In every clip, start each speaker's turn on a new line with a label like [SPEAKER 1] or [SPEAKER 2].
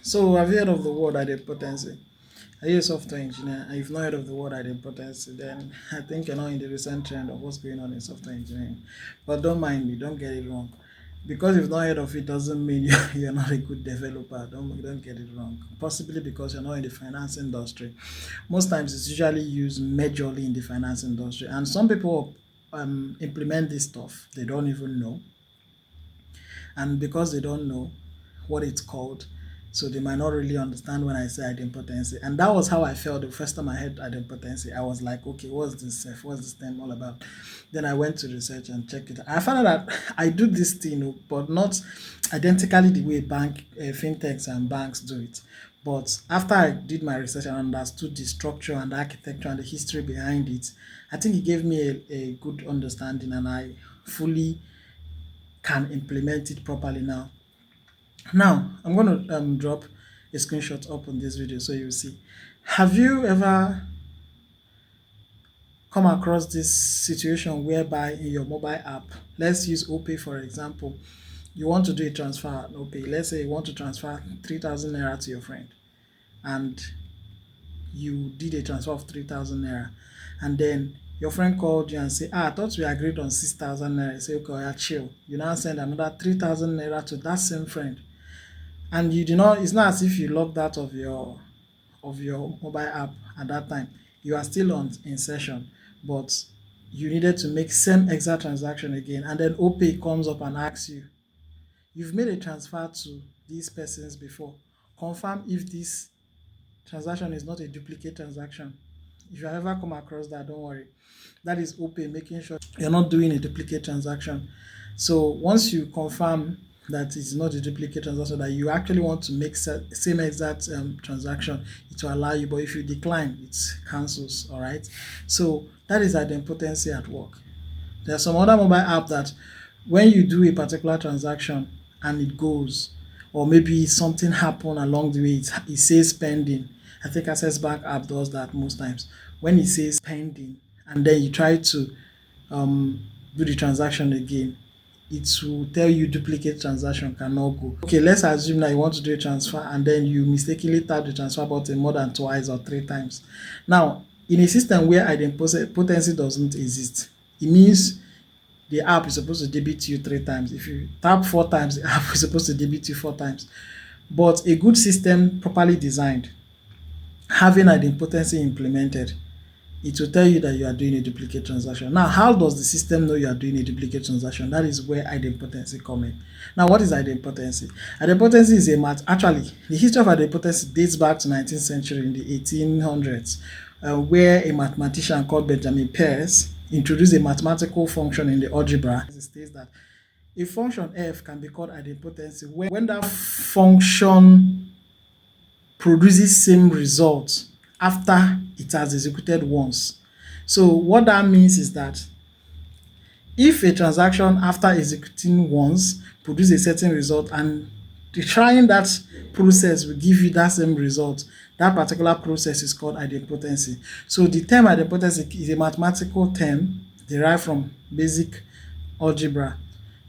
[SPEAKER 1] So, have you heard of the word idempotency? Are you a software engineer and you've not heard of the word idempotency, then I think you're not in the recent trend of what's going on in software engineering. But don't mind me, don't get it wrong. Because you've not heard of it doesn't mean you're not a good developer. Don't get it wrong. Possibly because you're not in the finance industry. Most times it's usually used majorly in the finance industry. And some people implement this stuff, they don't even know, and because they don't know what it's called, so they might not really understand when I say idempotency. And that was how I felt the first time I heard idempotency. I was like, okay, what's this stuff? What's this thing all about? Then I went to research and check it. I found out that I do this thing, but not identically the way fintechs and banks do it. But after I did my research and understood the structure and the architecture and the history behind it, I think it gave me a good understanding, and I fully can implement it properly now. Now, I'm going to drop a screenshot up on this video so you'll see. Have you ever come across this situation whereby in your mobile app, let's use OPay for example, you want to do a transfer on OPay. Let's say you want to transfer 3,000 naira to your friend, and you did a transfer of 3,000 naira, and then your friend called you and say, I thought we agreed on 6,000 naira. You say, okay, yeah, chill. You now send another 3,000 naira to that same friend, and you do not, it's not as if you logged out of your mobile app at that time. You are still on in session, but you needed to make same exact transaction again, and then OPay comes up and asks you, you've made a transfer to these persons before, confirm if this transaction is not a duplicate transaction. If you ever come across that, don't worry, that is OPay making sure you're not doing a duplicate transaction. So once you confirm that it's not a duplicate transaction, that you actually want to make same exact transaction, it will allow you. But if you decline, it cancels. All right. So that is idempotency at work. There's some other mobile app that when you do a particular transaction and it goes, or maybe something happened along the way, it says pending. I think Access Bank app does that most times. When it says pending and then you try to do the transaction again, it will tell you duplicate transaction cannot go. Okay, let's assume that you want to do a transfer and then you mistakenly tap the transfer button more than twice or three times. Now, in a system where idempotency doesn't exist, it means the app is supposed to debit you three times. If you tap four times, the app is supposed to debit you four times. But a good system, properly designed, having idempotency implemented, it will tell you that you are doing a duplicate transaction. Now, how does the system know you are doing a duplicate transaction? That is where idempotency come in. Now, what is idempotency? Idempotency is a math. Actually, the history of idempotency dates back to 19th century in the 1800s, where a mathematician called Benjamin Peirce introduced a mathematical function in the algebra. It states that a function f can be called idempotency when that function produces same result after it has executed once. So what that means is that if a transaction after executing once produces a certain result and trying that process will give you that same result, that particular process is called idempotency. So the term idempotency is a mathematical term derived from basic algebra.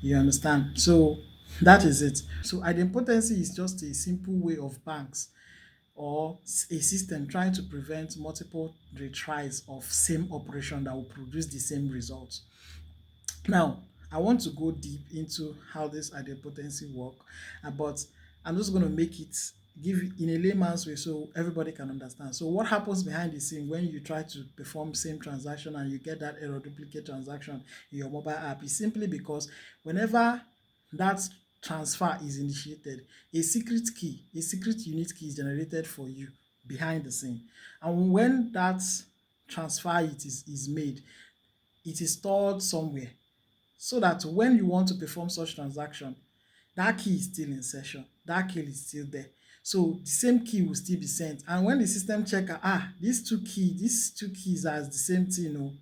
[SPEAKER 1] You understand? So that is it. So idempotency is just a simple way of banks or a system trying to prevent multiple retries of same operation that will produce the same result. Now, I want to go deep into how this idempotency work, but I'm just going to make it give it in a layman's way so everybody can understand. So what happens behind the scene when you try to perform same transaction and you get that error duplicate transaction in your mobile app is simply because whenever that transfer is initiated, a secret unique key is generated for you behind the scene. And when that transfer is made, it is stored somewhere so that when you want to perform such transaction, that key is still in session, that key is still there. So the same key will still be sent. And when the system check, these two keys are the same thing,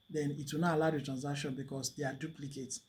[SPEAKER 1] then it will not allow the transaction because they are duplicates.